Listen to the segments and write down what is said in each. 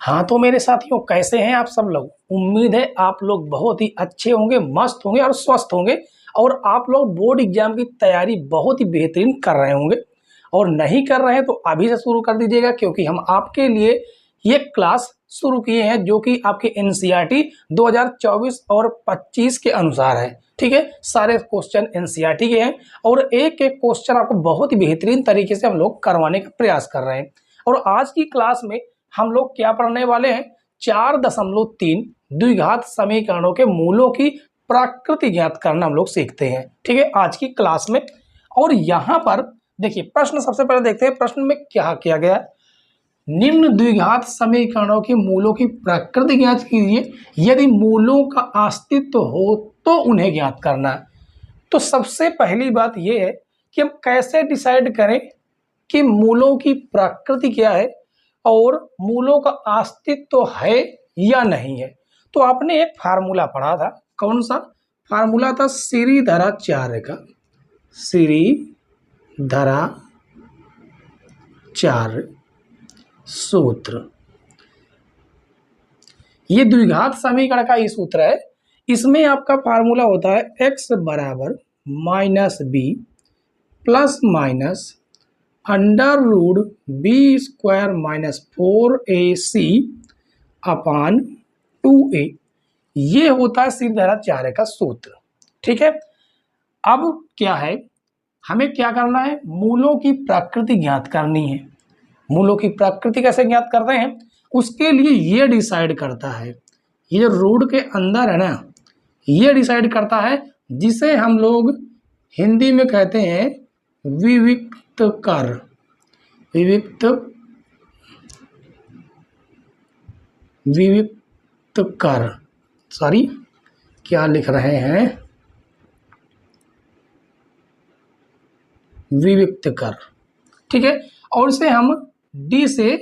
हाँ तो मेरे साथियों, कैसे हैं आप सब लोग। उम्मीद है आप लोग बहुत ही अच्छे होंगे, मस्त होंगे और स्वस्थ होंगे और आप लोग बोर्ड एग्जाम की तैयारी बहुत ही बेहतरीन कर रहे होंगे। और नहीं कर रहे हैं तो अभी से शुरू कर दीजिएगा, क्योंकि हम आपके लिए ये क्लास शुरू किए हैं जो कि आपके एनसीईआरटी 2024 और 25 के अनुसार है। ठीक है, सारे क्वेश्चन एनसीईआरटी के हैं और एक एक क्वेश्चन आपको बहुत ही बेहतरीन तरीके से हम लोग करवाने का प्रयास कर रहे हैं। और आज की क्लास में हम लोग क्या पढ़ने वाले हैं, 4.3 द्विघात समीकरणों के मूलों की प्रकृति ज्ञात करना हम लोग सीखते हैं। ठीक है, आज की क्लास में। और यहाँ पर देखिए, प्रश्न सबसे पहले देखते हैं प्रश्न में क्या किया गया। निम्न द्विघात समीकरणों के मूलों की प्रकृति ज्ञात कीजिए, यदि मूलों का अस्तित्व हो तो उन्हें ज्ञात करना। तो सबसे पहली बात यह है कि हम कैसे डिसाइड करें कि मूलों की प्रकृति क्या है और मूलों का अस्तित्व है या नहीं है। तो आपने एक फार्मूला पढ़ा था, कौन सा फार्मूला था? श्रीधराचार्य का, श्रीधराचार्य सूत्र। ये द्विघात समीकरण का ही सूत्र है। इसमें आपका फार्मूला होता है x बराबर minus b plus minus under root b square minus 4ac upon 2a। ये होता है श्रीधराचार्य का सूत्र। ठीक है, अब क्या है, हमें क्या करना है, मूलों की प्रकृति ज्ञात करनी है। मूलों की प्रकृति कैसे ज्ञात करते हैं, उसके लिए ये डिसाइड करता है, ये रूट के अंदर है ना, ये डिसाइड करता है जिसे हम लोग हिंदी में कहते हैं विविक्त कर। विविक्त कर, सॉरी क्या लिख रहे हैं, विविक्त कर। ठीक है, और इसे हम डी से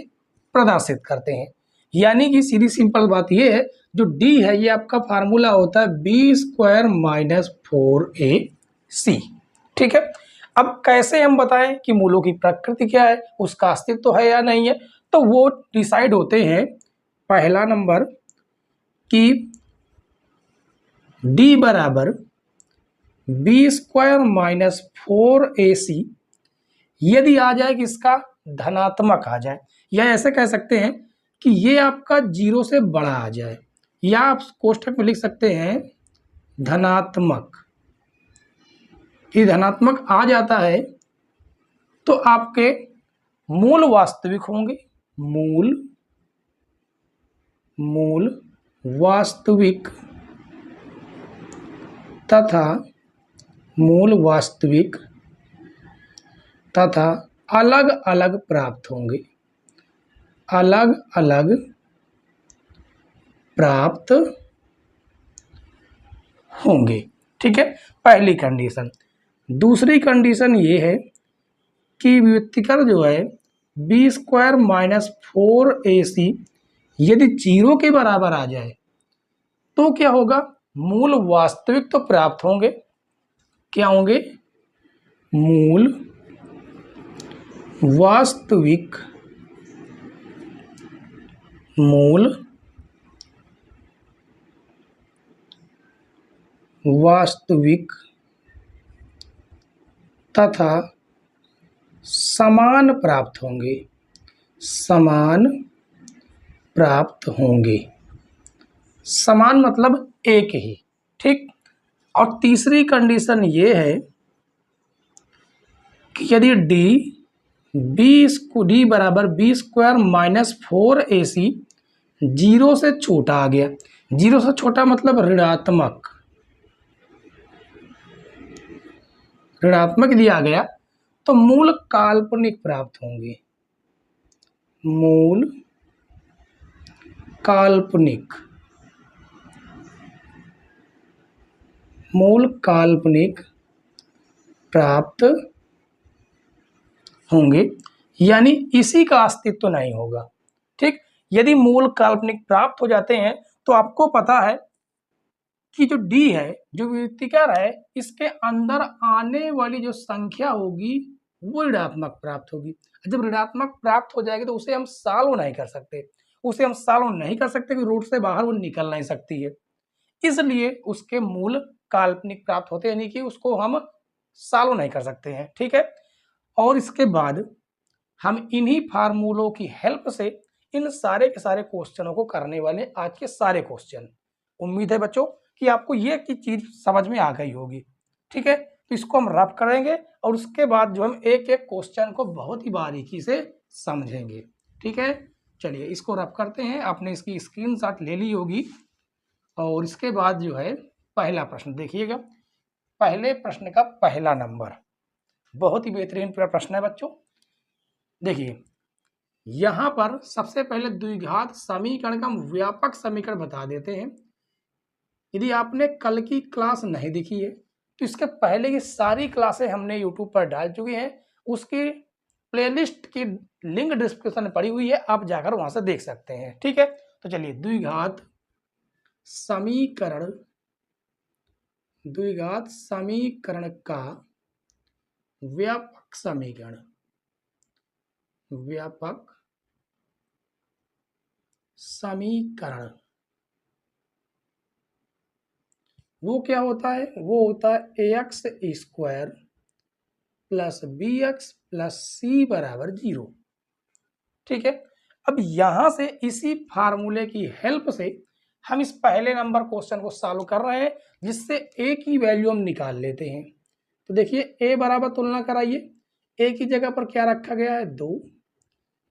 प्रदर्शित करते हैं। यानी कि सीधी सिंपल बात ये है, जो डी है ये आपका फार्मूला होता है बी स्क्वायर माइनस 4ac। ठीक है, अब कैसे हम बताएं कि मूलों की प्रकृति क्या है, उसका अस्तित्व है या नहीं है। तो वो डिसाइड होते हैं, पहला नंबर कि डी बराबर बी स्क्वायर माइनस 4ac यदि आ जाए कि इसका धनात्मक आ जाए, या ऐसे कह सकते हैं कि ये आपका 0 से बड़ा आ जाए, या आप कोष्ठक में लिख सकते हैं धनात्मक। ये धनात्मक आ जाता है तो आपके मूल वास्तविक होंगे, मूल वास्तविक तथा अलग अलग प्राप्त होंगे, अलग अलग प्राप्त होंगे। ठीक है, पहली कंडीशन। दूसरी कंडीशन ये है कि व्युत्क्रम जो है बी स्क्वायर माइनस 4ac यदि 0 के बराबर आ जाए तो क्या होगा, मूल वास्तविक तो प्राप्त होंगे। क्या होंगे? मूल वास्तविक तथा समान प्राप्त होंगे। समान मतलब एक ही। ठीक, और तीसरी कंडीशन ये है कि यदि डी बराबर बी स्क्वायर माइनस 4ac 0 से छोटा आ गया, 0 से छोटा मतलब ऋणात्मक दिया गया, तो मूल काल्पनिक प्राप्त होंगे। मूल काल्पनिक प्राप्त होंगे, यानी इसी का अस्तित्व नहीं होगा। ठीक, यदि मूल काल्पनिक प्राप्त हो जाते हैं तो आपको पता है कि जो डी है, जो व्युत्क्रम है, इसके अंदर आने वाली जो संख्या होगी वो ऋणात्मक प्राप्त होगी। जब ऋणात्मक प्राप्त हो जाएगी तो उसे हम सॉल्व नहीं कर सकते, उसे हम सॉल्व नहीं कर सकते कि रूट से बाहर वो निकल नहीं सकती है, इसलिए उसके मूल काल्पनिक प्राप्त होते हैं, यानी कि उसको हम सॉल्व नहीं कर सकते हैं। ठीक है, और इसके बाद हम इन्हीं फार्मूलों की हेल्प से इन सारे के सारे क्वेश्चनों को करने वाले आज के सारे क्वेश्चन। उम्मीद है बच्चों कि आपको ये की चीज समझ में आ गई होगी। ठीक है, तो इसको हम रफ करेंगे और उसके बाद जो हम एक एक क्वेश्चन को बहुत ही बारीकी से समझेंगे। ठीक है, चलिए इसको रफ करते हैं। आपने इसकी स्क्रीनशॉट ले ली होगी और इसके बाद जो है पहला प्रश्न देखिएगा। पहले प्रश्न का पहला नंबर बहुत ही बेहतरीन प्रश्न है बच्चों। देखिए यहां पर सबसे पहले द्विघात समीकरण का हम व्यापक समीकरण बता देते हैं। यदि आपने कल की क्लास नहीं देखी है तो इसके पहले की सारी क्लासें हमने यूट्यूब पर डाल चुके हैं, उसकी प्लेलिस्ट की लिंक डिस्क्रिप्शन में पड़ी हुई है, आप जाकर वहां से देख सकते हैं। ठीक है, तो चलिए द्विघात समीकरण का व्यापक समीकरण वो क्या होता है? वो होता है ax square plus bx plus c बराबर 0। ठीक है, अब यहां से इसी फार्मूले की हेल्प से हम इस पहले नंबर क्वेश्चन को सॉल्व कर रहे हैं, जिससे a की वैल्यू हम निकाल लेते हैं। तो देखिए a बराबर तुलना कराइए, a की जगह पर क्या रखा गया है 2,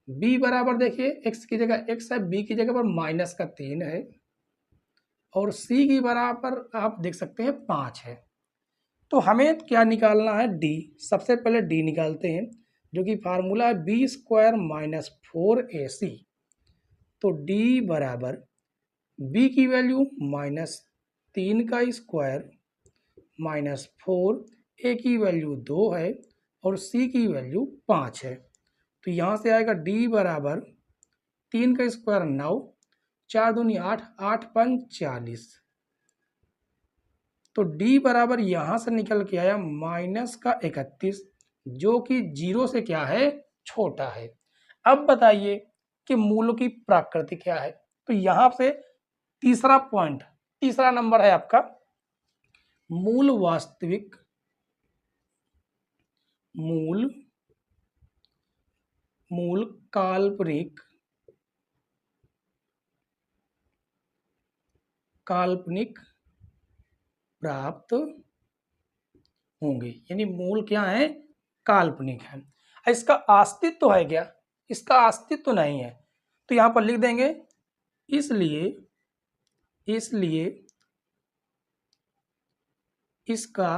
b बराबर देखिए x की जगह x है, b की जगह पर माइनस का 3 है और c की बराबर आप देख सकते हैं 5 है। तो हमें क्या निकालना है? d। सबसे पहले d निकालते हैं, जो कि फार्मूला है बी स्क्वायर माइनस 4ac। तो d बराबर b की वैल्यू -3 का स्क्वायर माइनस 4, a की वैल्यू 2 है और c की वैल्यू 5 है। तो यहाँ से आएगा d बराबर 3 का स्क्वायर 9, 4 दूनी 8, 8 पंच 40। तो d बराबर यहां से निकल के आया -31, जो कि 0 से क्या है? छोटा है। अब बताइए कि मूलों की प्रकृति क्या है? तो यहां से तीसरा पॉइंट, तीसरा नंबर है आपका मूल वास्तविक, मूल काल्पनिक प्राप्त होंगे, यानी मूल क्या है? काल्पनिक है। इसका अस्तित्व है क्या? इसका अस्तित्व नहीं है, तो यहां पर लिख देंगे इसलिए इसका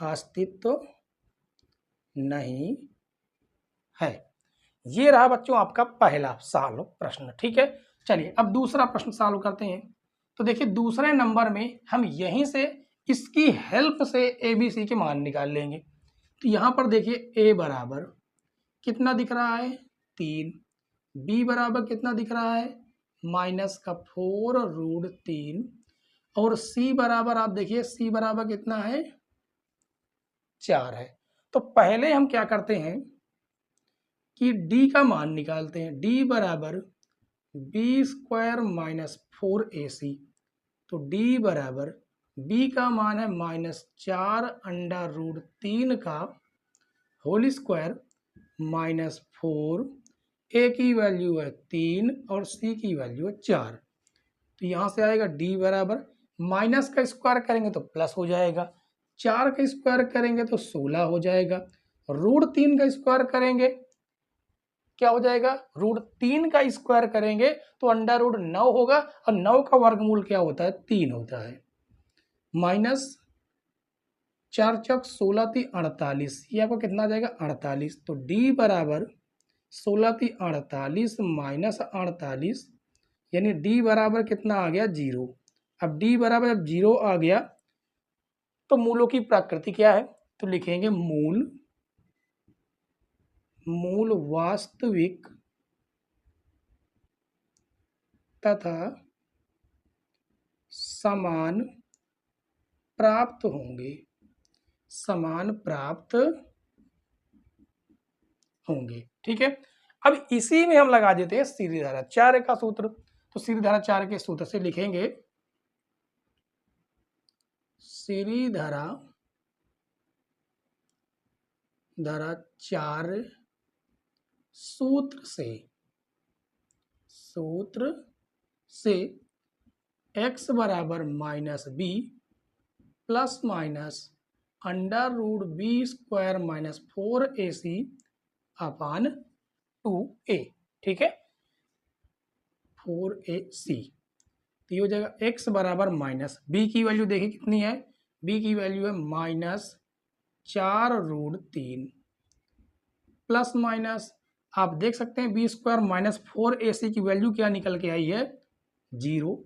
अस्तित्व नहीं है। ये रहा बच्चों आपका पहला सॉल्व प्रश्न। ठीक है, चलिए अब दूसरा प्रश्न सॉल्व करते हैं। तो देखिए दूसरे नंबर में हम यहीं से इसकी हेल्प से ABC के मान निकाल लेंगे। तो यहां पर देखिए a बराबर कितना दिख रहा है? 3, b बराबर कितना दिख रहा है? -4√3 और c बराबर आप देखिए c बराबर कितना है? 4 है। तो पहले हम क्या करते हैं कि d का मान निकालते हैं। d बराबर बी स्क्वायर माइनस 4ac। तो d बराबर b का मान है -4√3 का होल स्क्वायर -4, a की वैल्यू है 3 और c की वैल्यू है 4। तो यहां से आएगा d बराबर माइनस का स्क्वायर करेंगे तो प्लस हो जाएगा, 4 का स्क्वायर करेंगे तो 16 हो जाएगा, √3 का स्क्वायर करेंगे क्या हो जाएगा? √3 का स्क्वायर करेंगे तो √9 होगा और 9 का वर्गमूल क्या होता है? 3 होता है। -4 चौक 16 × 48, ये आपको कितना आ जाएगा? 48। तो d बराबर 16 × 48 -48, यानी d बराबर कितना आ गया? 0। अब d बराबर जब 0 आ गया तो मूलों की प्रकृति क्या है? तो लिखेंगे मूल वास्तविक तथा समान प्राप्त होंगे। ठीक है, अब इसी में हम लगा देते हैं सीधी धारा 4 का सूत्र। तो सीधी धारा 4 के सूत्र से लिखेंगे सीधी धारा 4 सूत्र से x बराबर -b plus minus √b² minus 4ac upon 2a। ठीक है, 4ac। तो ये हो जाएगा x बराबर माइनस b की वैल्यू देखिए कितनी है, b की वैल्यू है -4√3 प्लस माइनस आप देख सकते हैं b² माइनस 4ac की वैल्यू क्या निकल के आई है 0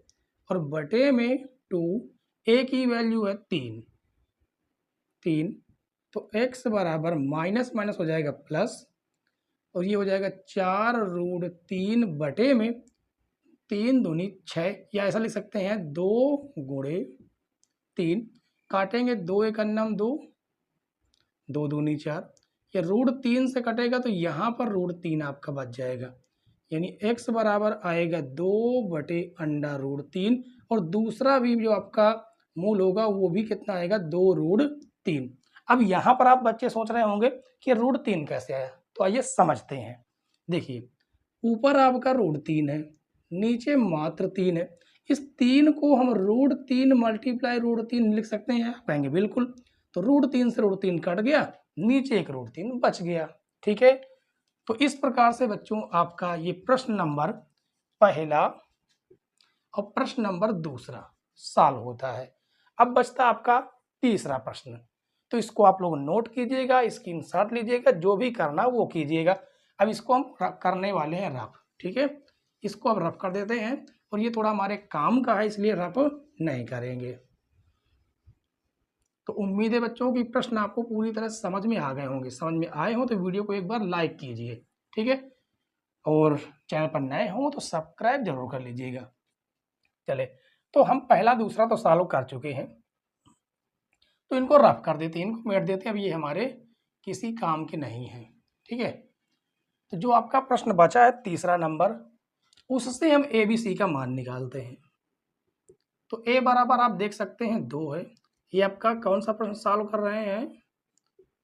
और बटे में 2, a की वैल्यू है 3। तो x बराबर माइनस माइनस हो जाएगा प्लस और ये हो जाएगा 4√3 बटे में 3 दूनी 6, या ऐसा लिख सकते हैं 2 गुणे 3, काटेंगे 2 एक अन्नम 2, 2 दूनी 4, ये √3 से कटेगा तो यहाँ पर √3 आपका बच जाएगा, यानी x बराबर आएगा 2/√3 और दूसरा भी जो आपका मूल होगा वो भी कितना आएगा 2√3। अब यहाँ पर आप बच्चे सोच रहे होंगे कि √3 कैसे आया, तो आइए समझते हैं। देखिए ऊपर आपका √3 है, नीचे मात्र 3 है, इस 3 को हम √3 मल्टीप्लाई √3 लिख सकते हैं, कहेंगे बिल्कुल। तो √3 से √3 कट गया, नीचे एक √3 बच गया। ठीक है, तो इस प्रकार से बच्चों आपका ये प्रश्न नंबर पहला और प्रश्न नंबर दूसरा सॉल्व होता है। अब बचता आपका तीसरा प्रश्न, तो इसको आप लोग नोट कीजिएगा, स्क्रीनशॉट लीजिएगा, जो भी करना वो कीजिएगा। अब इसको हम करने वाले हैं रफ। ठीक है, इसको अब रफ कर देते हैं और ये थोड़ा हमारे काम का है इसलिए रफ नहीं करेंगे। तो उम्मीद है बच्चों की प्रश्न आपको पूरी तरह समझ में आ गए होंगे। समझ में आए हो तो वीडियो को एक बार लाइक कीजिए। ठीक है, और चैनल पर नए हो तो सब्सक्राइब जरूर कर लीजिएगा। चले, तो हम पहला दूसरा तो सॉल्व कर चुके हैं, तो इनको रफ कर देते हैं, इनको मेट देते हैं। अब ये हमारे किसी काम के नहीं हैं। ठीक है, तो जो आपका प्रश्न बचा है तीसरा नंबर, उससे हम ABC का मान निकालते हैं। तो a बराबर आप देख सकते हैं 2 है। ये आपका कौन सा प्रश्न सॉल्व कर रहे हैं,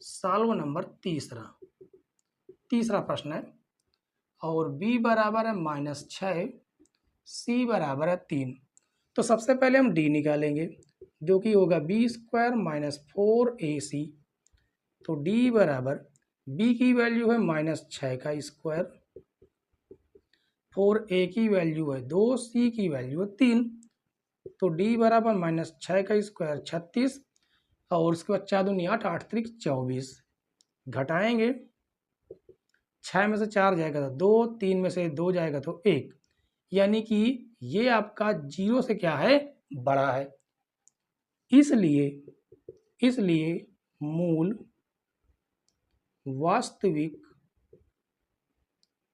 सॉल्व नंबर तीसरा प्रश्न है। और b बराबर है -6, c बराबर है 3। तो सबसे पहले हम d निकालेंगे जो कि होगा b² माइनस 4ac। तो d बराबर b की वैल्यू है -6 का स्क्वायर, 4a की वैल्यू है 2, c की वैल्यू है 3। तो d बराबर -6 का स्क्वायर 36 और उसके बाद 4 दूनी 8, 8 त्रिक 24, घटाएंगे 6 में से 4 जाएगा तो 2, 3 में से 2 जाएगा तो 1, यानी कि ये आपका 0 से क्या है बड़ा है। इसलिए मूल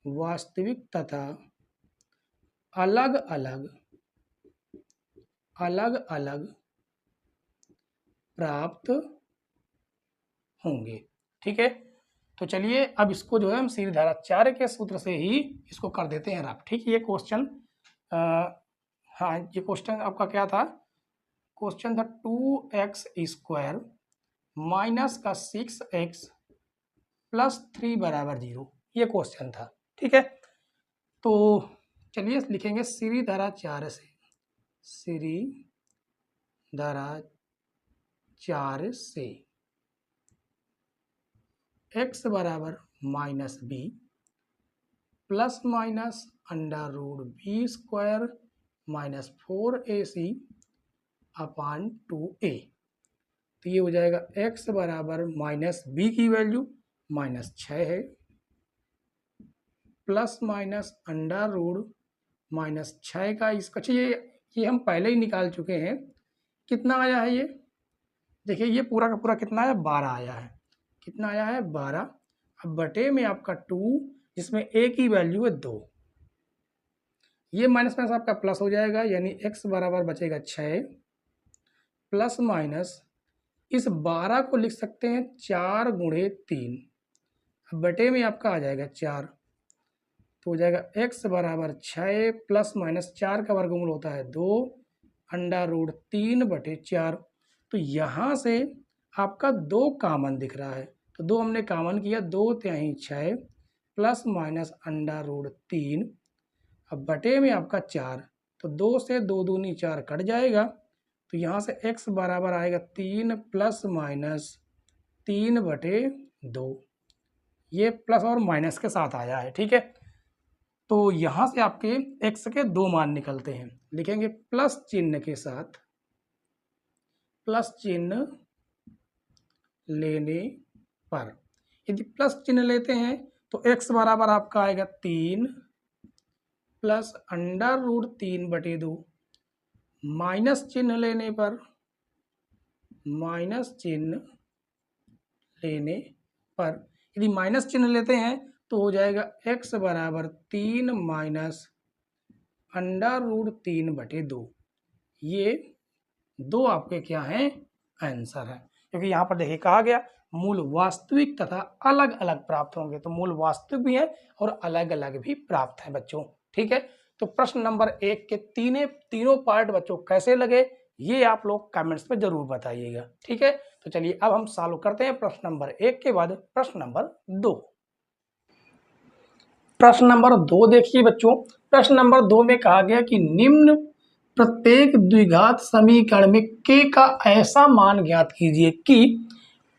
वास्तविक तथा अलग अलग प्राप्त होंगे। ठीक है, तो चलिए अब इसको जो है हम सीधी धारा 4 के सूत्र से ही इसको कर देते हैं रफ। ठीक, ये क्वेश्चन हाँ ये क्वेश्चन आपका क्या था, क्वेश्चन था 2x² माइनस का 6x प्लस 3 बराबर 0, ये क्वेश्चन था। ठीक है, तो चलिए लिखेंगे सीधी धारा 4 से, सीधी धारा 4 से x बराबर -b plus minus √b² minus 4ac upon 2a। तो ये हो जाएगा x बराबर -b की वैल्यू -6 है प्लस माइनस √6 का इसका, अच्छा ये हम पहले ही निकाल चुके हैं। कितना आया है ये, देखिए ये पूरा का पूरा कितना आया 12 आया है। कितना आया है 12। अब बटे में आपका 2 जिसमें a की वैल्यू है 2, ये माइनस माइनस आपका प्लस हो जाएगा, यानी x बराबर बचेगा 6 प्लस माइनस इस 12 को लिख सकते हैं 4 गुणे 3। बटे में आपका आ जाएगा 4, तो हो जाएगा x बराबर 6 प्लस माइनस 4 का वर्गमूल होता है 2 √3/4। तो यहाँ से आपका 2 कामन दिख रहा है, तो 2 हमने कामन किया, 2×3 6 प्लस माइनस √3, अब बटे में आपका 4, तो 2 से 2 दूनी 4 कट जाएगा, तो यहाँ से x बराबर आएगा 3 प्लस माइनस 3/2, ये प्लस और माइनस के साथ आया है। ठीक है, तो यहाँ से आपके x के 2 मान निकलते हैं, लिखेंगे प्लस चिन्ह के साथ, प्लस चिन्ह लेने पर यदि प्लस चिन्ह लेते हैं तो x बराबर आपका आएगा 3 प्लस √3/2, माइनस चिन्ह लेने पर, माइनस चिन्ह लेने पर यदि माइनस चिन्ह लेते हैं तो हो जाएगा x बराबर 3 माइनस √3/2। ये 2 आपके क्या हैं, आंसर है। क्योंकि यहाँ पर देखिए कहा गया मूल वास्तविक तथा अलग अलग प्राप्त होंगे, तो मूल वास्तविक भी है और अलग अलग भी प्राप्त हैं बच्चों। ठीक है, तो प्रश्न नंबर 1 के तीनों पार्ट बच्चों कैसे लगे ये आप लोग कमेंट्स में जरूर बताइएगा। ठीक है, तो चलिए अब हम सॉल्व करते हैं प्रश्न नंबर 1 के बाद प्रश्न नंबर 2। प्रश्न नंबर 2 देखिए बच्चों, प्रश्न नंबर 2 में कहा गया कि निम्न प्रत्येक द्विघात समीकरण में k का ऐसा मान ज्ञात कीजिए कि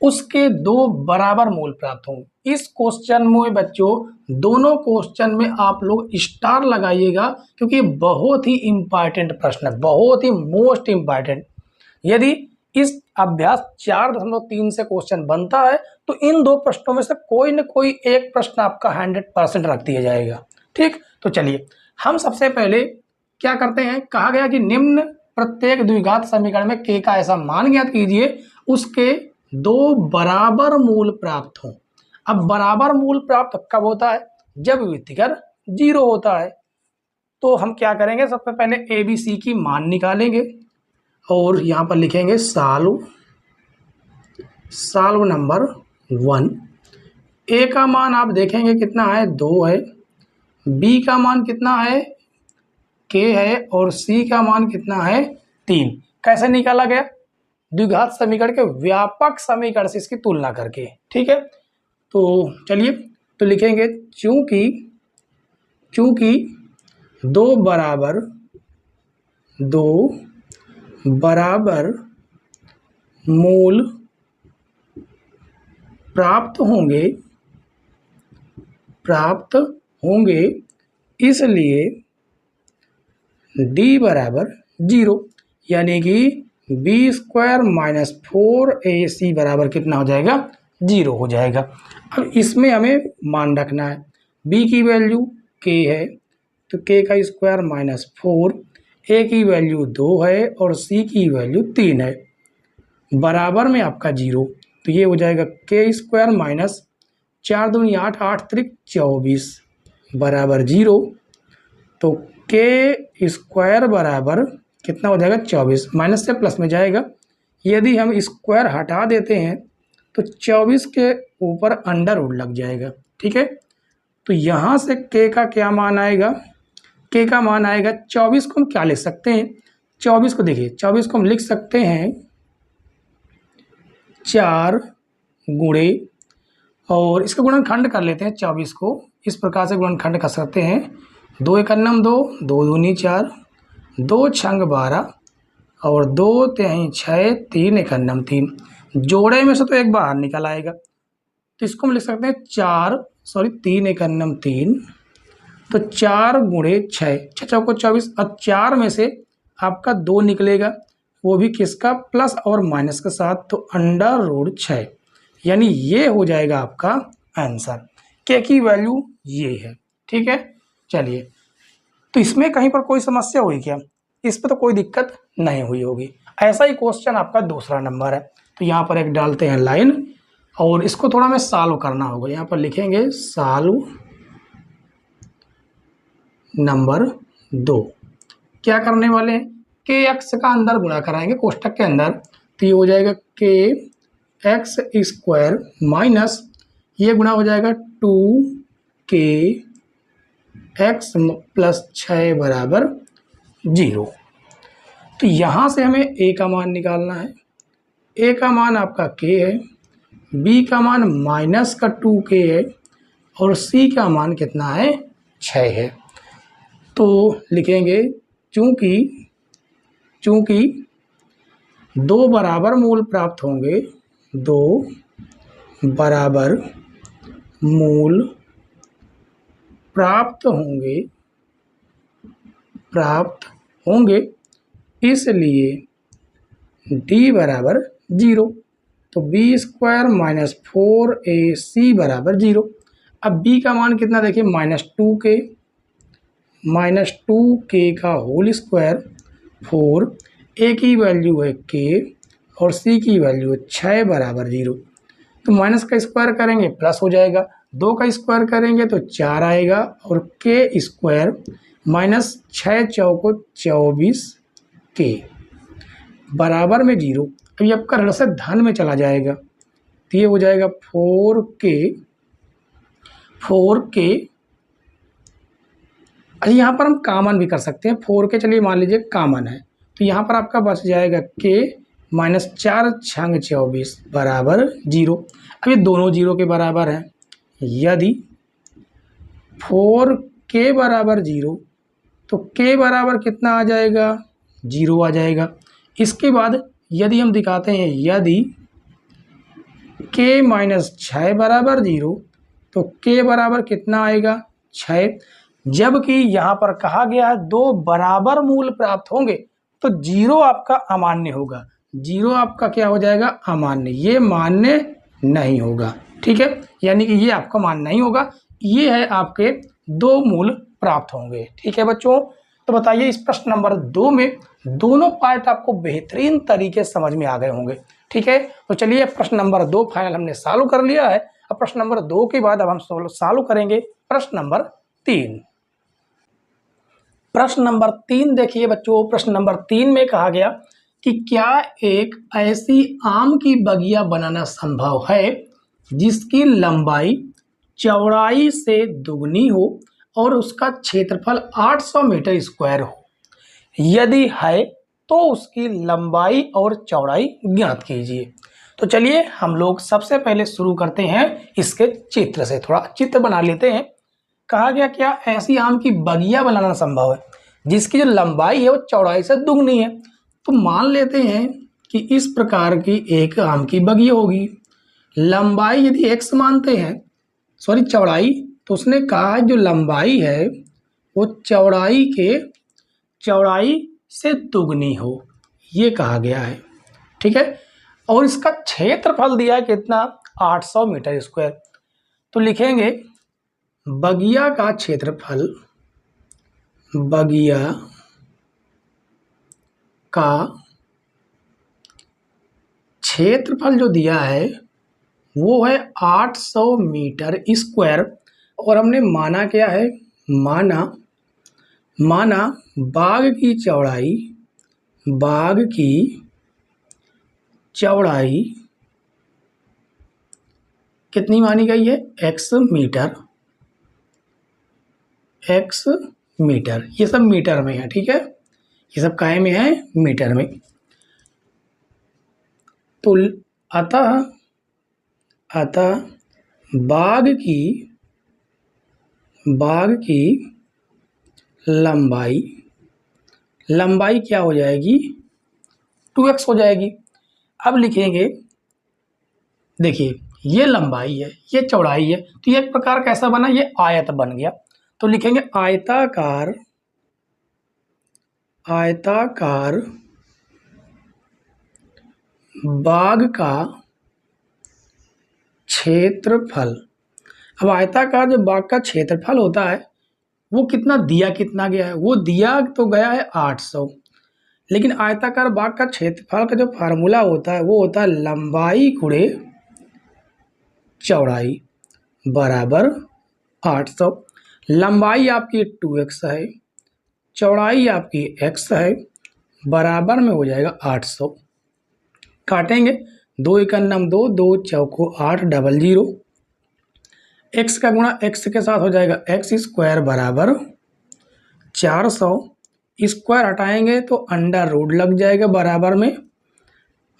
उसके 2 बराबर मूल प्राप्त हों। इस क्वेश्चन में बच्चों दोनों क्वेश्चन में आप लोग स्टार लगाइएगा, क्योंकि बहुत ही इंपॉर्टेंट प्रश्न है, बहुत ही मोस्ट इंपॉर्टेंट। यदि इस अभ्यास 4.3 से क्वेश्चन बनता है तो इन 2 प्रश्नों में से कोई न कोई एक प्रश्न आपका 100% रख दिया जाएगा। ठीक, तो चलिए हम सबसे पहले क्या करते हैं, कहा गया कि निम्न प्रत्येक द्विघात समीकरण में k का ऐसा मान ज्ञात कीजिए उसके 2 बराबर मूल प्राप्त हों। अब बराबर मूल प्राप्त कब होता है, जब विधिकर 0 होता है। तो हम क्या करेंगे, सबसे पहले ABC की मान निकालेंगे और यहाँ पर लिखेंगे सॉल्व नंबर 1। A का मान आप देखेंगे कितना है, 2 है, B का मान कितना है, k है, और C का मान कितना है, 3। कैसे निकाला गया, द्विघात समीकरण के व्यापक समीकरण से इसकी तुलना करके। ठीक है, तो चलिए तो लिखेंगे चूंकि 2 बराबर मूल प्राप्त होंगे इसलिए d बराबर 0, यानी कि b² माइनस 4ac बराबर कितना हो जाएगा, 0 हो जाएगा। अब इसमें हमें मान रखना है, b की वैल्यू k है तो k का स्क्वायर माइनस 4, a की वैल्यू 2 है और c की वैल्यू 3 है, बराबर में आपका 0, तो ये हो जाएगा k² माइनस 4 दूनी 8, 8 त्रिक 24 बराबर 0। तो k² बराबर कितना हो जाएगा, 24, माइनस से प्लस में जाएगा। यदि हम स्क्वायर हटा देते हैं तो 24 के ऊपर अंडर रूट लग जाएगा। ठीक है, तो यहाँ से k का क्या मान आएगा, k का मान आएगा 24 को हम क्या लिख सकते हैं, 24 को देखिए 24 को हम लिख सकते हैं 4 गुणे, और इसका गुणनखंड कर लेते हैं 24 को, इस प्रकार से गुणनखंड कर सकते हैं, 2 एकन्नम 2, 2 दूनी 4, 2 छंग 12 और 2 तिहाई 6, 3 एकन्नम 3, जोड़े में से तो एक बाहर निकल आएगा, तो इसको हम लिख सकते हैं 3 एकन्नम 3, तो 4 गुणे 6, 6 चौको 24, अब 4 में से आपका 2 निकलेगा, वो भी किसका, प्लस और माइनस के साथ, तो अंडर रूट 6, यानी ये हो जाएगा आपका आंसर। के की वैल्यू ये है। ठीक है, चलिए तो इसमें कहीं पर कोई समस्या हुई क्या, इस पर तो कोई दिक्कत नहीं हुई होगी। ऐसा ही क्वेश्चन आपका दूसरा नंबर है, तो यहाँ पर एक डालते हैं लाइन और इसको थोड़ा हमें सॉल्व करना होगा। यहाँ पर लिखेंगे सॉल्व नंबर 2। क्या करने वाले हैं, के एक्स का अंदर गुणा कराएंगे कोष्टक के अंदर, तो ये हो जाएगा के एक्स स्क्वायर माइनस ये गुणा हो जाएगा 2k x प्लस 6 बराबर 0। तो यहाँ से हमें a का मान निकालना है। a का मान आपका k है, b का मान माइनस का 2k है और c का मान कितना है 6 है। तो लिखेंगे चूंकि दो बराबर मूल प्राप्त होंगे, दो बराबर मूल प्राप्त होंगे इसलिए d बराबर 0। तो b स्क्वायर माइनस 4ac बराबर 0। अब b का मान कितना देखिए माइनस टू के का होल स्क्वायर 4, a की वैल्यू है k और c की वैल्यू है 6 बराबर 0। तो माइनस का स्क्वायर करेंगे प्लस हो जाएगा, 2 का स्क्वायर करेंगे तो 4 आएगा और k स्क्वायर माइनस 6 चौको 24 k बराबर में 0। अब ये आपका ऋण से धन में चला जाएगा तो ये हो जाएगा 4k। अच्छा यहाँ पर हम कॉमन भी कर सकते हैं, 4k चलिए मान लीजिए कॉमन है तो यहाँ पर आपका बच जाएगा k माइनस 4 छंग 24 बराबर 0। अब ये दोनों 0 के बराबर हैं। यदि 4k बराबर 0 तो k बराबर कितना आ जाएगा 0 आ जाएगा। इसके बाद यदि हम दिखाते हैं यदि k माइनस 6 बराबर 0 तो k बराबर कितना आएगा 6। जबकि यहाँ पर कहा गया है दो बराबर मूल प्राप्त होंगे तो 0 आपका अमान्य होगा, 0 आपका क्या हो जाएगा अमान्य, ये मान्य नहीं होगा। ठीक है, यानी कि ये आपका मान्य नहीं होगा, ये है आपके दो मूल प्राप्त होंगे। ठीक है बच्चों, तो बताइए इस प्रश्न नंबर 2 में दोनों पार्ट आपको बेहतरीन तरीके से समझ में आ गए होंगे। ठीक है, तो चलिए प्रश्न नंबर 2 फाइनल हमने सॉल्व कर लिया है। अब प्रश्न नंबर 2 के बाद अब हम सॉल्व करेंगे प्रश्न नंबर 3। प्रश्न नंबर 3 देखिए बच्चों, प्रश्न नंबर 3 में कहा गया कि क्या एक ऐसी आम की बगिया बनाना संभव है जिसकी लंबाई चौड़ाई से दुगनी हो और उसका क्षेत्रफल 800 मीटर स्क्वायर हो। यदि है तो उसकी लंबाई और चौड़ाई ज्ञात कीजिए। तो चलिए हम लोग सबसे पहले शुरू करते हैं इसके चित्र से, थोड़ा चित्र बना लेते हैं। कहा गया क्या ऐसी आम की बगिया बनाना संभव है जिसकी जो लंबाई है वो चौड़ाई से दुगनी है। तो मान लेते हैं कि इस प्रकार की एक आम की बगिया होगी, लंबाई यदि x मानते हैं, सॉरी चौड़ाई, तो उसने कहा जो लंबाई है वो चौड़ाई से दुगनी हो, ये कहा गया है। ठीक है, और इसका क्षेत्रफल दिया है कितना 800 मीटर स्क्वायर। तो लिखेंगे बगिया का क्षेत्रफल, बगिया का क्षेत्रफल जो दिया है वो है 800 मीटर स्क्वायर और हमने माना क्या है, माना बाग की चौड़ाई कितनी मानी गई है x मीटर, ये सब मीटर में है। ठीक है, ये सब काय में है मीटर में। तो अतः बाग की लंबाई क्या हो जाएगी 2x हो जाएगी। अब लिखेंगे देखिए ये लंबाई है ये चौड़ाई है तो ये एक प्रकार कैसा बना, ये आयत बन गया। तो लिखेंगे आयताकार बाग का क्षेत्रफल। अब आयताकार जो बाग का क्षेत्रफल होता है वो कितना गया है, वो दिया तो गया है 800, लेकिन आयताकार बाग का क्षेत्रफल का जो फार्मूला होता है वो होता है लंबाई गुणे चौड़ाई बराबर 800। लंबाई आपकी 2x है, चौड़ाई आपकी x है, बराबर में हो जाएगा 800। काटेंगे 2 × 2 2 चौको 8 00 x का गुणा x के साथ हो जाएगा x स्क्वायर बराबर 400, स्क्वायर हटाएंगे तो अंडर रूट लग जाएगा बराबर में,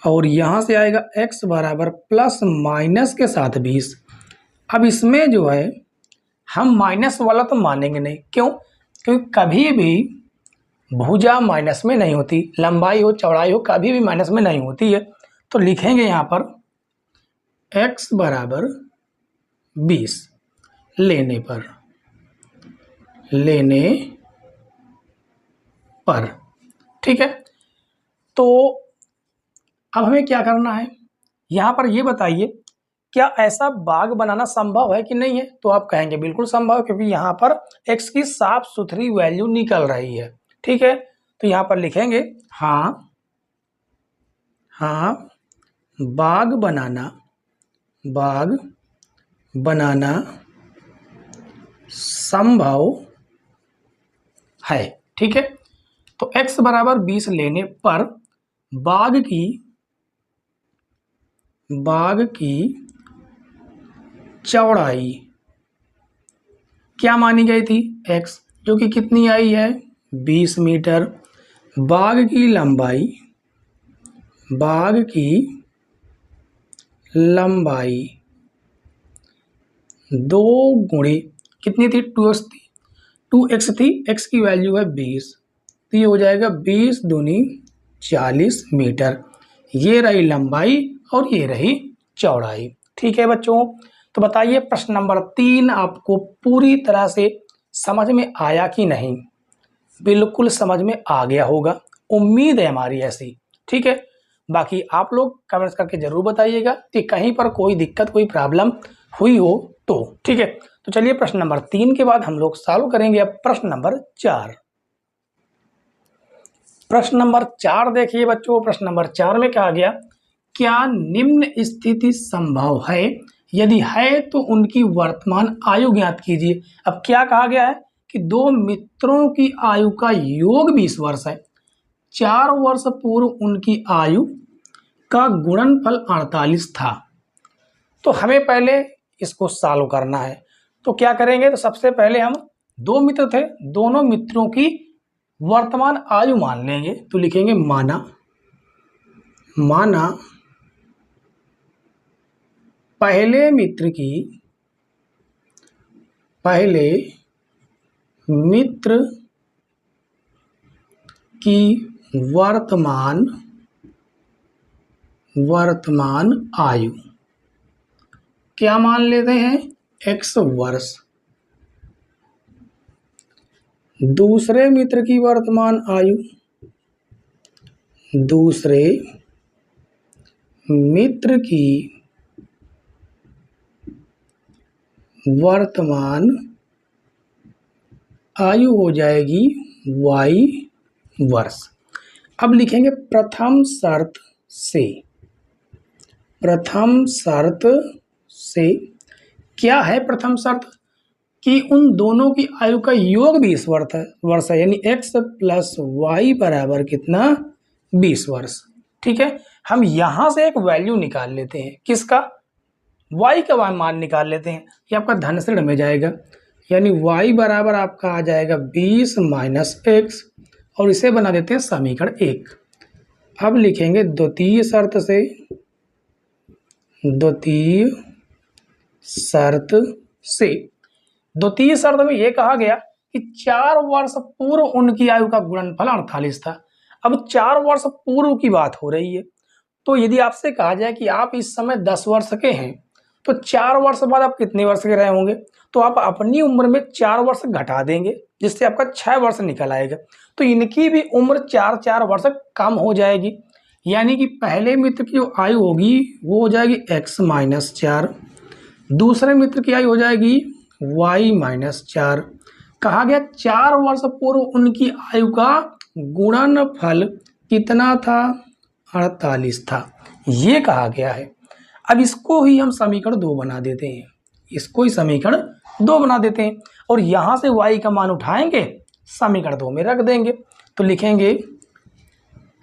और यहाँ से आएगा x बराबर प्लस माइनस के साथ 20। अब इसमें जो है हम माइनस वाला तो मानेंगे नहीं, क्यों? क्योंकि कभी भी भुजा माइनस में नहीं होती, लंबाई हो चौड़ाई हो कभी भी माइनस में नहीं होती है। तो लिखेंगे यहाँ पर x बराबर 20 लेने पर, ठीक है। तो अब हमें क्या करना है, यहाँ पर ये बताइए क्या ऐसा बाग बनाना संभव है कि नहीं है? तो आप कहेंगे बिल्कुल संभव है, क्योंकि यहाँ पर x की साफ सुथरी वैल्यू निकल रही है, ठीक है। तो यहाँ पर लिखेंगे हाँ बाग बनाना संभव है, ठीक है। तो x बराबर 20 लेने पर बाग की चौड़ाई क्या मानी गई थी? x, जो कि कितनी आई है? 20 मीटर। बाग की लंबाई 2 गुणे कितनी थी? 2x थी, x की वैल्यू है 20, तो ये हो जाएगा 20 दूनी 40 मीटर। ये रही लंबाई और ये रही चौड़ाई, ठीक है बच्चों। तो बताइए प्रश्न नंबर 3 आपको पूरी तरह से समझ में आया कि नहीं? बिल्कुल समझ में आ गया होगा, उम्मीद है हमारी ऐसी, ठीक है। बाकी आप लोग कमेंट्स करके जरूर बताइएगा कि कहीं पर कोई दिक्कत कोई प्रॉब्लम हुई हो तो, ठीक है। तो चलिए प्रश्न नंबर 3 के बाद हम लोग सॉल्व करेंगे अब प्रश्न नंबर 4। प्रश्न नंबर 4 देखिए बच्चों, प्रश्न नंबर 4 में कहा गया क्या निम्न स्थिति संभव है? यदि है तो उनकी वर्तमान आयु ज्ञात कीजिए। अब क्या कहा गया है कि दो मित्रों की आयु का योग 20 वर्ष है, 4 वर्ष पूर्व उनकी आयु का गुणनफल 48 था। तो हमें पहले इसको सॉल्व करना है। तो क्या करेंगे? तो सबसे पहले हम दो मित्र थे, दोनों मित्रों की वर्तमान आयु मान लेंगे। तो लिखेंगे माना पहले मित्र की वर्तमान आयु क्या मान लेते हैं? x वर्ष। दूसरे मित्र की वर्तमान आयु, दूसरे मित्र की वर्तमान आयु हो जाएगी y वर्ष। अब लिखेंगे प्रथम शर्त से क्या है? प्रथम शर्त कि उन दोनों की आयु का योग 20 वर्ष है, यानी x प्लस वाई बराबर कितना? 20 वर्ष, ठीक है। हम यहां से एक वैल्यू निकाल लेते हैं, किसका? y का मान निकाल लेते हैं। ये आपका धन ऋण में जाएगा, यानी y बराबर आपका आ जाएगा 20 माइनस x, और इसे बना देते हैं समीकरण 1। अब लिखेंगे द्वितीय शर्त में यह कहा गया कि 4 वर्ष पूर्व उनकी आयु का गुणनफल 48 था। अब 4 वर्ष पूर्व की बात हो रही है, तो यदि आपसे कहा जाए कि आप इस समय 10 वर्ष के हैं, तो 4 वर्ष बाद आप कितने वर्ष के रहे होंगे? तो आप अपनी उम्र में 4 वर्ष घटा देंगे, जिससे आपका 6 वर्ष निकल आएगा। तो इनकी भी उम्र 4 वर्ष कम हो जाएगी, यानी कि पहले मित्र की जो आयु होगी वो हो जाएगी x माइनस 4, दूसरे मित्र की आयु हो जाएगी y माइनस 4। कहा गया 4 वर्ष पूर्व उनकी आयु का गुणनफल कितना था? 48 था, ये कहा गया है। अब इसको ही हम समीकरण 2 बना देते हैं, और यहां से y का मान उठाएंगे समीकरण 2 में रख देंगे। तो लिखेंगे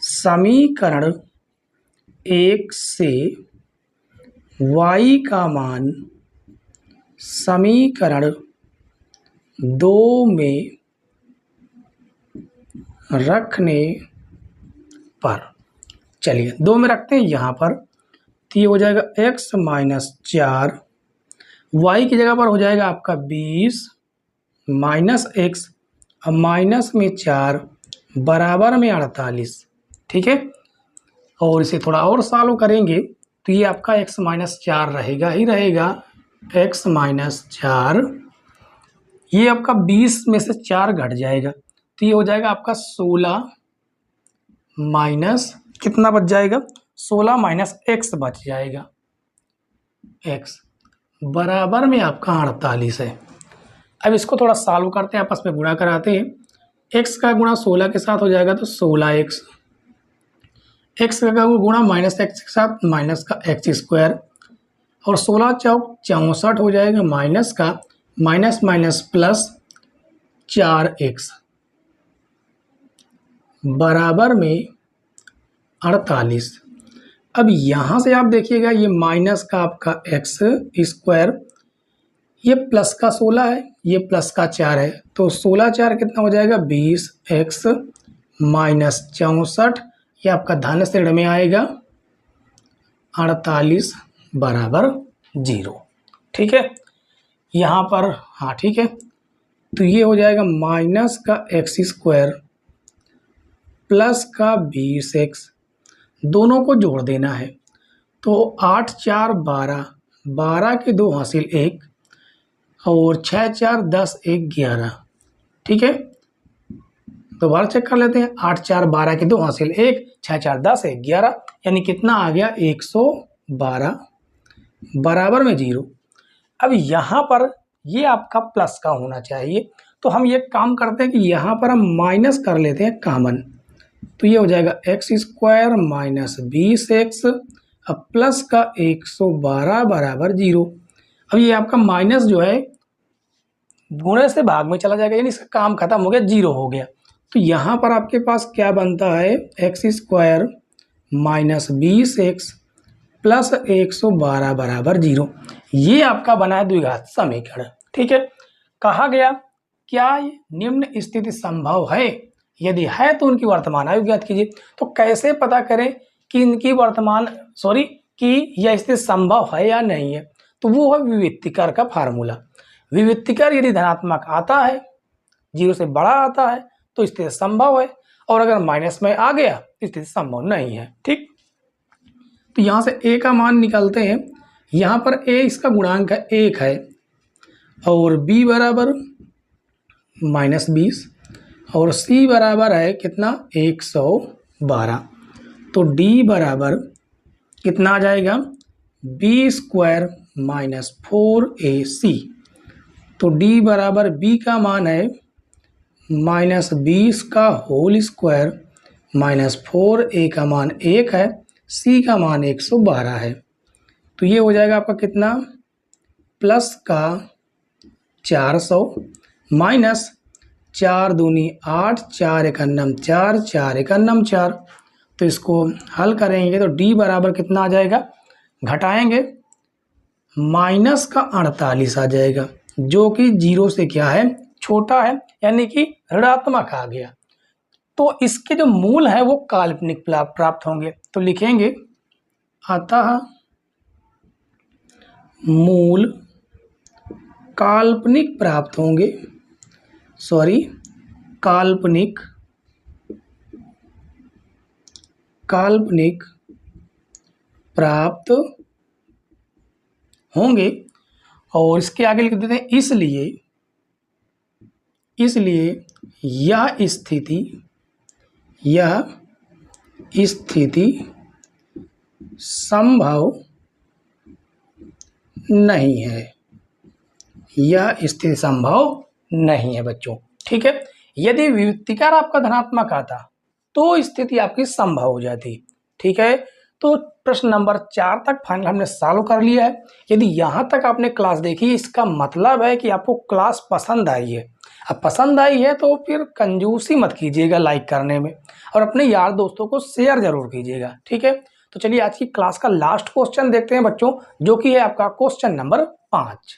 समीकरण 1 से y का मान समीकरण 2 में रखने पर, चलिए 2 में रखते हैं यहाँ पर, तो ये हो जाएगा x-4, y की जगह पर हो जाएगा आपका 20 माइनस x, अब माइनस में 4 बराबर में 48, ठीक है। और इसे थोड़ा और सॉल्व करेंगे तो ये आपका x-4 रहेगा ही रहेगा, x-4, ये आपका 20 में से 4 घट जाएगा तो ये हो जाएगा आपका 16 माइनस कितना बच जाएगा, 16 माइनस x बच जाएगा, x बराबर में आपका 48 है। अब इसको थोड़ा सॉल्व करते हैं, आपस में गुणा कराते हैं। x का गुणा 16 के साथ हो जाएगा तो 16x, x का गुणा माइनस x के साथ माइनस का x², और 16 चौक 64 हो जाएगा, माइनस का माइनस माइनस प्लस 4x बराबर में 48। अब यहाँ से आप देखिएगा ये माइनस का आपका x², ये प्लस का 16 है, ये प्लस का 4 है, तो 16 4 कितना हो जाएगा 20x माइनस 64, ये आपका धन श्रेणी में आएगा 48 बराबर 0, ठीक है। यहाँ पर हाँ ठीक है, तो ये हो जाएगा माइनस का x² प्लस का 20x, दोनों को जोड़ देना है, तो 8 4 12, 12 के 2 हासिल 1, और 6 4 10 1 11, ठीक है। दोबारा चेक कर लेते हैं, 8 4 12 के 2 हासिल 1, 6 4 10 1 11, यानी कितना आ गया 112 बराबर में 0। अब यहाँ पर ये आपका प्लस का होना चाहिए, तो हम ये काम करते हैं कि यहाँ पर हम माइनस कर लेते हैं कॉमन, तो ये हो जाएगा x² माइनस 20x, अब प्लस का 112 बराबर 0। अब ये आपका माइनस जो है गुणे से भाग में चला जाएगा, यानी इसका काम खत्म हो गया, 0 हो गया। तो यहाँ पर आपके पास क्या बनता है, x² माइनस 20x प्लस 112 बराबर 0, ये आपका बना है द्विघात समीकरण, ठीक है। कहा गया क्या निम्न स्थिति संभव है, यदि है तो उनकी वर्तमान आयु ज्ञात कीजिए। तो कैसे पता करें कि इनकी कि यह स्थिति संभव है या नहीं है, तो वो है विविक्तिकर का फार्मूला। विविक्तिकर यदि धनात्मक आता है, 0 से बड़ा आता है तो स्थिति संभव है, और अगर माइनस में आ गया तो स्थिति संभव नहीं है, ठीक। तो यहाँ से a का मान निकालते हैं, यहाँ पर a इसका गुणांक है 1 है, और b बराबर -20, और c बराबर है कितना 112, तो d बराबर कितना आ जाएगा b² माइनस 4ac, तो d बराबर b का मान है -20 का होल स्क्वायर माइनस 4a का मान 1 है, c का मान 112 है, तो ये हो जाएगा आपका कितना प्लस का 400 माइनस 4 दूनी 8, 4 एकन्नम 4, 4 एकन्नम 4, तो इसको हल करेंगे तो d बराबर कितना आ जाएगा, घटाएंगे माइनस का 48 आ जाएगा, जो कि 0 से क्या है छोटा है, यानी कि ऋणात्मक आ गया। तो इसके जो मूल है वो काल्पनिक प्राप्त होंगे, तो लिखेंगे अतः मूल काल्पनिक प्राप्त होंगे, काल्पनिक प्राप्त होंगे। और इसके आगे लिख देते हैं इसलिए यह स्थिति संभव नहीं है, यह स्थिति संभव नहीं है बच्चों, ठीक है। यदि विविक्तिकार आपका धनात्मक आता तो स्थिति आपकी संभव हो जाती, ठीक है। तो प्रश्न नंबर 4 तक फाइनल हमने सॉल्व कर लिया है। यदि यहाँ तक आपने क्लास देखी, इसका मतलब है कि आपको क्लास पसंद आई है। अब पसंद आई है तो फिर कंजूसी मत कीजिएगा लाइक करने में, और अपने यार दोस्तों को शेयर जरूर कीजिएगा, ठीक है। तो चलिए आज की क्लास का लास्ट क्वेश्चन देखते हैं बच्चों, जो कि है आपका क्वेश्चन नंबर 5।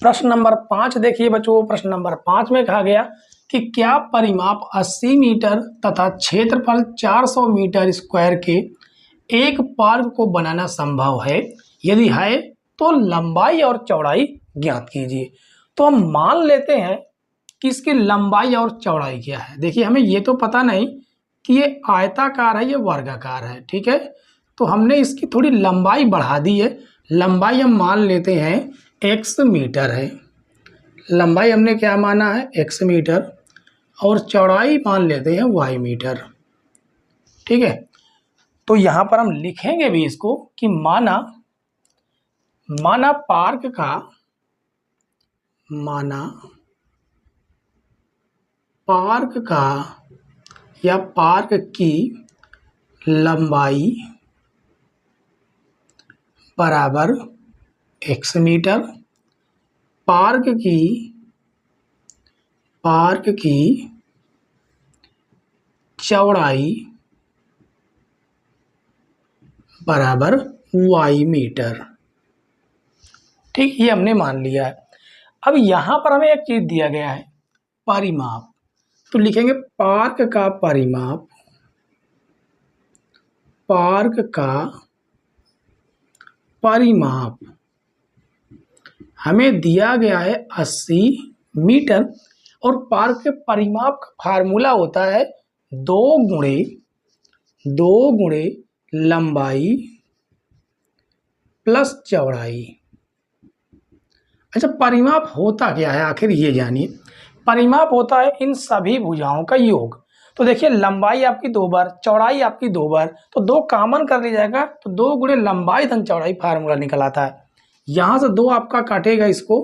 प्रश्न नंबर 5 देखिए बच्चों, प्रश्न नंबर 5 में कहा गया कि क्या परिमाप 80 मीटर तथा क्षेत्रफल 400 मीटर स्क्वायर के एक पार्क को बनाना संभव है? यदि है तो लंबाई और चौड़ाई ज्ञात कीजिए। तो हम मान लेते हैं कि इसकी लंबाई और चौड़ाई क्या है। देखिए हमें ये तो पता नहीं कि ये आयताकार है या वर्गाकार है, ठीक है। तो हमने इसकी थोड़ी लंबाई बढ़ा दी है। लंबाई हम मान लेते हैं x मीटर है। लंबाई हमने क्या माना है? x metre. और चौड़ाई मान लेते हैं y मीटर, ठीक है। तो यहाँ पर हम लिखेंगे भी इसको कि माना पार्क का या पार्क की लंबाई बराबर x मीटर, पार्क की चौड़ाई बराबर y मीटर, ठीक। ये हमने मान लिया है। अब यहाँ पर हमें एक चीज दिया गया है, परिमाप। तो लिखेंगे पार्क का परिमाप हमें दिया गया है 80 मीटर। और पार्क के परिमाप का फार्मूला होता है 2 गुणे लंबाई प्लस चौड़ाई। अच्छा, परिमाप होता क्या है आखिर, ये जानिए। परिमाप होता है इन सभी भुजाओं का योग। तो देखिए लंबाई आपकी 2 बार, चौड़ाई आपकी 2 बार, तो 2 कॉमन कर लिया जाएगा, तो 2 गुणे लंबाई धन चौड़ाई फार्मूला निकल आता है। यहाँ से 2 आपका काटेगा इसको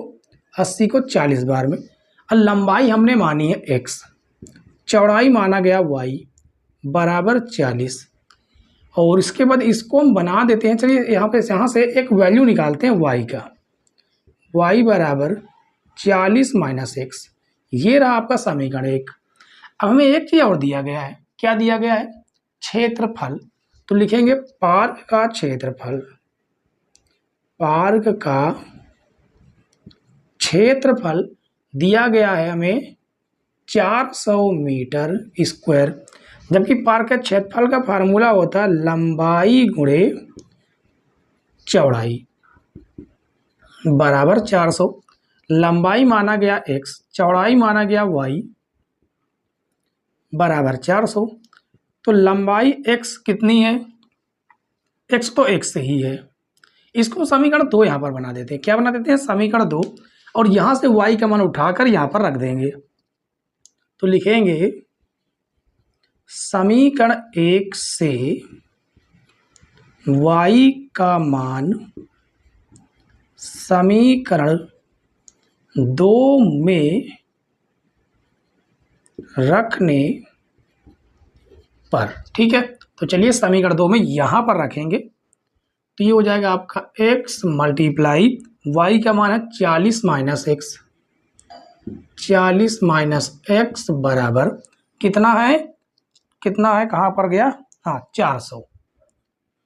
80 को 40 बार में। और लंबाई हमने मानी है x, चौड़ाई माना गया y बराबर 40। और इसके बाद इसको हम बना देते हैं। चलिए यहाँ से एक वैल्यू निकालते हैं y का। y बराबर 40 माइनस x, ये रहा आपका समीकरण 1। अब हमें एक चीज और दिया गया है। क्या दिया गया है? क्षेत्रफल। तो लिखेंगे पार्क का क्षेत्रफल दिया गया है हमें 400 मीटर स्क्वायर, जबकि पार्क के क्षेत्रफल का फार्मूला होता है लंबाई गुणे चौड़ाई बराबर 400। लंबाई माना गया x, चौड़ाई माना गया y बराबर 400। तो लंबाई x कितनी है? x तो x ही है। इसको समीकरण 2 यहाँ पर बना देते हैं। क्या बना देते हैं? समीकरण 2। और यहाँ से y का मान उठाकर यहाँ पर रख देंगे। तो लिखेंगे समीकरण 1 से y का मान समीकरण 2 में रखने पर, ठीक है। तो चलिए समीकरण 2 में यहाँ पर रखेंगे। तो ये हो जाएगा आपका x मल्टीप्लाई y का मान है 40 माइनस x, 40 माइनस x बराबर कितना है? कहाँ पर गया? हाँ, 400।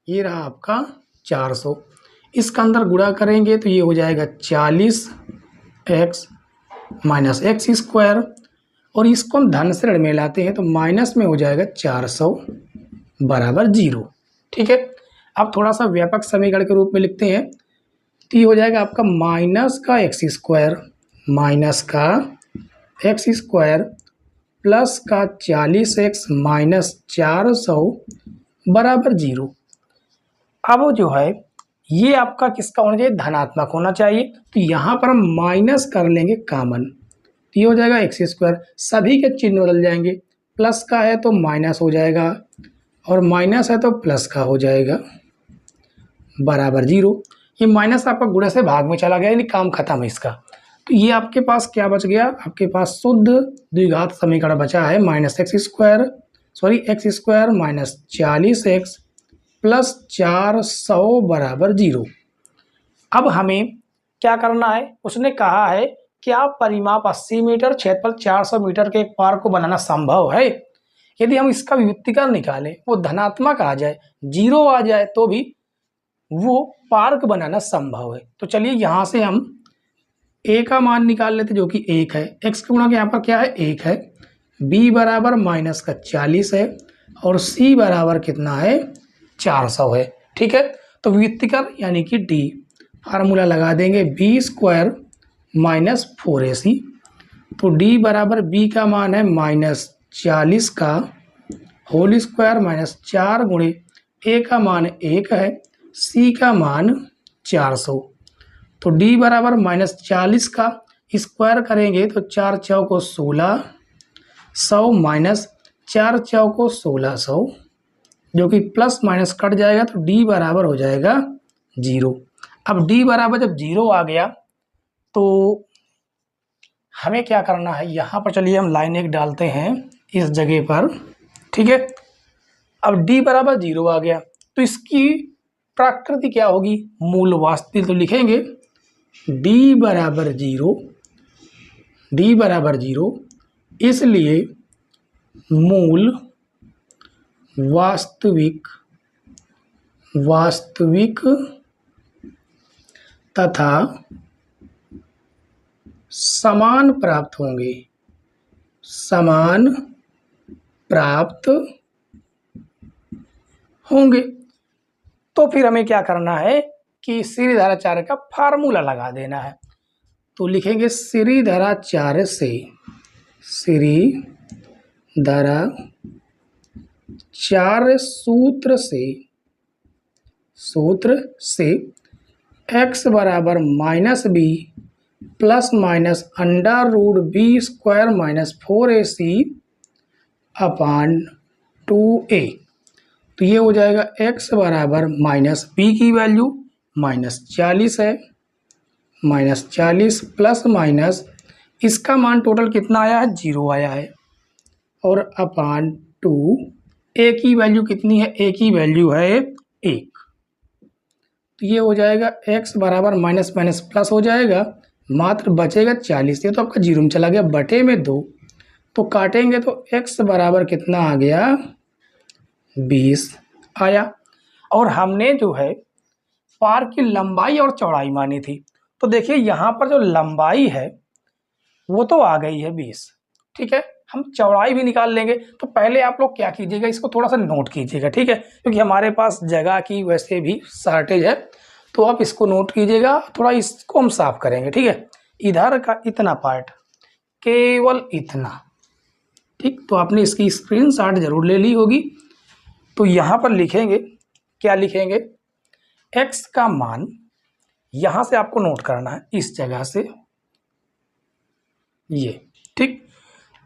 ये रहा आपका 400। इसका अंदर गुणा करेंगे तो ये हो जाएगा 40x माइनस एक्स स्क्वायर। और इसको हम धन से ऋण में लाते हैं तो माइनस में हो जाएगा 400 बराबर 0, ठीक है। अब थोड़ा सा व्यापक समीकरण के रूप में लिखते हैं। तो ये हो जाएगा आपका माइनस का एक्स स्क्वायर प्लस का 40x माइनस 400 बराबर 0। अब जो है ये आपका किसका होना चाहिए? धनात्मक होना चाहिए। तो यहाँ पर हम माइनस कर लेंगे कॉमन, तो ये हो जाएगा एक्स स्क्वायर। सभी के चिन्ह बदल जाएंगे, प्लस का है तो माइनस हो जाएगा और माइनस है तो प्लस का हो जाएगा बराबर 0। ये माइनस आपका गुणे से भाग में चला गया, यानी काम खत्म है इसका। तो ये आपके पास क्या बच गया? आपके पास शुद्ध द्विघात समीकरण बचा है minus x square minus 40x plus 400 बराबर 0। अब हमें क्या करना है? उसने कहा है क्या परिमाप 80 मीटर, क्षेत्रफल 400 मीटर के एक पार्क को बनाना संभव है? यदि हम इसका व्युत्कीकरण निकालें, वो धनात्मक आ जाए, 0 आ जाए, तो भी वो पार्क बनाना संभव है। तो चलिए यहाँ से हम ए का मान निकाल लेते जो कि 1 है, एक्स का गुणक यहाँ पर क्या है 1 है, बी बराबर माइनस का 40 है और सी बराबर कितना है 400 है। ठीक है, तो व्युत्क्रम यानी कि डी फार्मूला लगा देंगे बी स्क्वायर माइनस 4ac, तो डी बराबर बी का मान है माइनस 40 का होल स्क्वायर माइनस 4 गुणे ए का मान 1 है, सी का मान 400, तो डी बराबर माइनस 40 का स्क्वायर करेंगे तो 4 चौको 16, 100 माइनस 4 चौको 1600, जो कि प्लस माइनस कट जाएगा तो डी बराबर हो जाएगा 0। अब डी बराबर जब 0 आ गया तो हमें क्या करना है, यहाँ पर चलिए हम लाइन 1 डालते हैं इस जगह पर। ठीक है, अब डी बराबर 0 आ गया तो इसकी प्रकृति क्या होगी, मूल वास्तविक, तो लिखेंगे डी बराबर 0, डी बराबर 0, इसलिए मूल वास्तविक तथा समान प्राप्त होंगे, समान प्राप्त होंगे। तो फिर हमें क्या करना है कि श्रीधराचार्य का फार्मूला लगा देना है, तो लिखेंगे श्रीधराचार्य से, श्रीधराचार्य सूत्र से x बराबर minus b plus minus under root b square minus 4ac upon 2a, तो ये हो जाएगा x बराबर माइनस बी की वैल्यू माइनस 40 है, माइनस 40 प्लस माइनस इसका मान टोटल कितना आया है 0 आया है, और अपान 2 a की वैल्यू कितनी है, a की वैल्यू है 1, तो ये हो जाएगा x बराबर माइनस माइनस प्लस हो जाएगा, मात्र बचेगा 40, ये तो आपका 0 में चला गया बटे में 2, तो काटेंगे तो x बराबर कितना आ गया 20 आया। और हमने जो है पार्क की लंबाई और चौड़ाई मानी थी, तो देखिए यहाँ पर जो लंबाई है वो तो आ गई है 20। ठीक है, हम चौड़ाई भी निकाल लेंगे, तो पहले आप लोग क्या कीजिएगा, इसको थोड़ा सा नोट कीजिएगा। ठीक है, क्योंकि हमारे पास जगह की वैसे भी शॉर्टेज है, तो आप इसको नोट कीजिएगा, थोड़ा इसको हम साफ करेंगे। ठीक है, इधर का इतना पार्ट, केवल इतना। ठीक, तो आपने इसकी स्क्रीनशॉट जरूर ले ली होगी। तो यहाँ पर लिखेंगे, क्या लिखेंगे, x का मान यहाँ से आपको नोट करना है, इस जगह से ये। ठीक,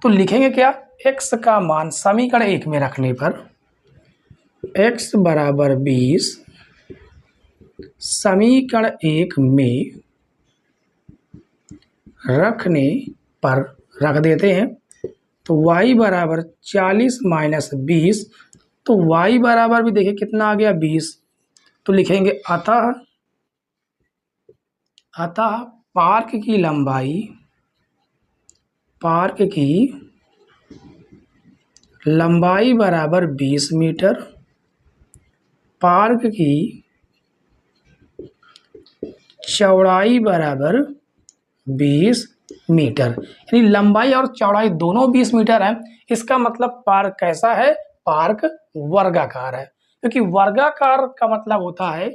तो लिखेंगे क्या, x का मान समीकरण 1 में रखने पर x बराबर 20 समीकरण 1 में रखने पर रख देते हैं, तो y बराबर 40 माइनस 20, तो y बराबर भी देखिए कितना आ गया 20, तो लिखेंगे अतः पार्क की लंबाई बराबर 20 मीटर, पार्क की चौड़ाई बराबर 20 मीटर, यानी लंबाई और चौड़ाई दोनों 20 मीटर है। इसका मतलब पार्क कैसा है, पार्क वर्गाकार है, क्योंकि वर्गाकार का मतलब होता है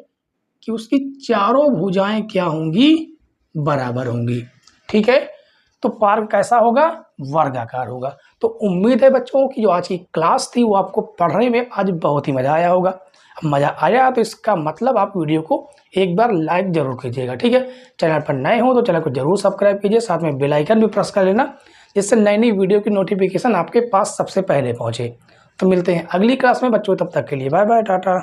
कि उसकी चारों भुजाएं क्या होंगी, बराबर होंगी। ठीक है, तो पार्क कैसा होगा, वर्गाकार होगा। तो उम्मीद है बच्चों की जो आज की क्लास थी वो आपको पढ़ने में आज बहुत ही मज़ा आया होगा। मज़ा आया तो इसका मतलब आप वीडियो को एक बार लाइक जरूर कीजिएगा। ठीक है, चैनल पर नए हो तो चैनल को जरूर सब्सक्राइब कीजिए, साथ में बेल आइकन भी प्रेस कर लेना, जिससे नई नई वीडियो की नोटिफिकेशन आपके पास सबसे पहले पहुंचे। तो मिलते हैं अगली क्लास में बच्चों, तब तक के लिए बाय बाय, टाटा।